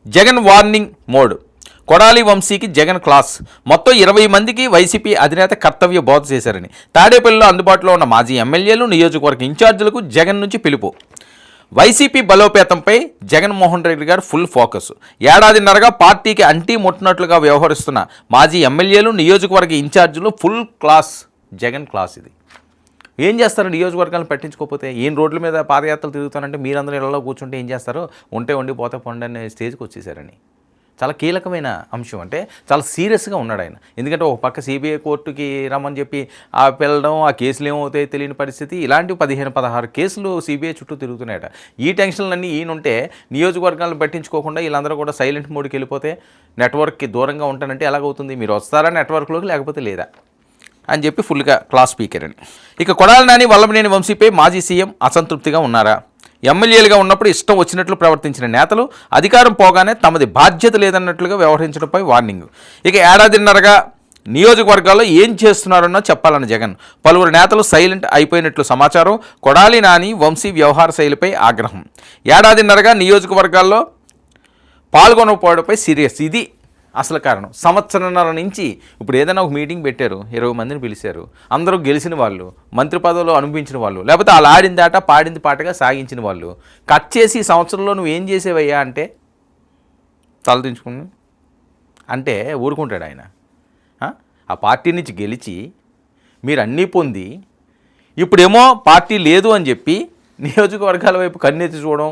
Jagan warning mode. Kodali వంశీకి Jagan class. మొత్తం 20 మందికి వైసీపీ అధినేత కర్తవ్య బోధ చేశారని. తాడేపల్లిలో అందుబాటులో ఉన్న మాజీ ఎమ్మెల్యేలు, నియోజకవర్గ ఇన్ఛార్జీలకు జగన్ నుంచి పిలుపు. వైసీపీ బలోపేతంపై జగన్మోహన్ రెడ్డి గారు ఫుల్ ఫోకస్. ఏడాదిన్నరగా పార్టీకి అంటీ ముట్టినట్లుగా వ్యవహరిస్తున్న మాజీ ఎమ్మెల్యేలు, నియోజకవర్గ ఇన్ఛార్జీలు ఫుల్ క్లాస్. జగన్ క్లాస్ ఇది. ఏం చేస్తారు నియోజకవర్గాలను పట్టించుకోకపోతే? ఈయన రోడ్ల మీద పాదయాత్రలు తిరుగుతానంటే మీరందరూ ఇళ్లలో కూర్చుంటే ఏం చేస్తారు? ఉంటే ఉండి పోతే పొండి అనే స్టేజ్కి వచ్చేసారని. చాలా కీలకమైన అంశం. అంటే చాలా సీరియస్గా ఉన్నాడు ఆయన. ఎందుకంటే ఒక పక్క సిబిఐ కోర్టుకి రమ్మని చెప్పి వెళ్ళడం, ఆ కేసులు ఏమవుతాయో తెలియని పరిస్థితి. ఇలాంటి 15-16 కేసులు సిబిఐ చుట్టూ తిరుగుతున్నాయట. ఈ టెన్షన్లన్నీ ఈయనుంటే నియోజకవర్గాలను పట్టించుకోకుండా వీళ్ళందరూ కూడా సైలెంట్ మోడ్కి వెళ్ళిపోతే నెట్వర్క్కి దూరంగా ఉంటానంటే ఎలాగవుతుంది? మీరు వస్తారా నెట్వర్క్లోకి, లేకపోతే లేదా అని చెప్పి ఫుల్గా క్లాస్ స్పీకర్ అని. ఇక కొడాలి నాని, వల్లభనేని వంశీపై మాజీ సీఎం అసంతృప్తిగా ఉన్నారా? ఎమ్మెల్యేలుగా ఉన్నప్పుడు ఇష్టం వచ్చినట్లు ప్రవర్తించిన నేతలు అధికారం పోగానే తమది బాధ్యత లేదన్నట్లుగా వ్యవహరించడంపై వార్నింగ్. ఇక ఏడాదిన్నరగా నియోజకవర్గాల్లో ఏం చేస్తున్నారన్నో చెప్పాలన్న జగన్. పలువురు నేతలు సైలెంట్ అయిపోయినట్లు సమాచారం. కొడాలి నాని, వంశీ వ్యవహార శైలిపై ఆగ్రహం. ఏడాదిన్నరగా నియోజకవర్గాల్లో పాల్గొనకపోవడంపై సీరియస్. ఇది అసలు కారణం. సంవత్సరంన్నర నుంచి ఇప్పుడు ఏదైనా ఒక మీటింగ్ పెట్టారు, 20 మందిని పిలిచారు, అందరూ గెలిచిన వాళ్ళు, మంత్రి పదవులు అనుభవించిన వాళ్ళు, లేకపోతే వాళ్ళు ఆడింది ఆట పాడింది పాటగా సాగించిన వాళ్ళు కట్ చేసి ఈ సంవత్సరంలో నువ్వు ఏం చేసేవయ్యా అంటే తలదించుకుని అంటే ఊరుకుంటాడు ఆయన. ఆ పార్టీ నుంచి గెలిచి మీరు అన్నీ పొంది ఇప్పుడేమో పార్టీ లేదు అని చెప్పి నియోజకవర్గాల వైపు కన్నెత్తి చూడడం,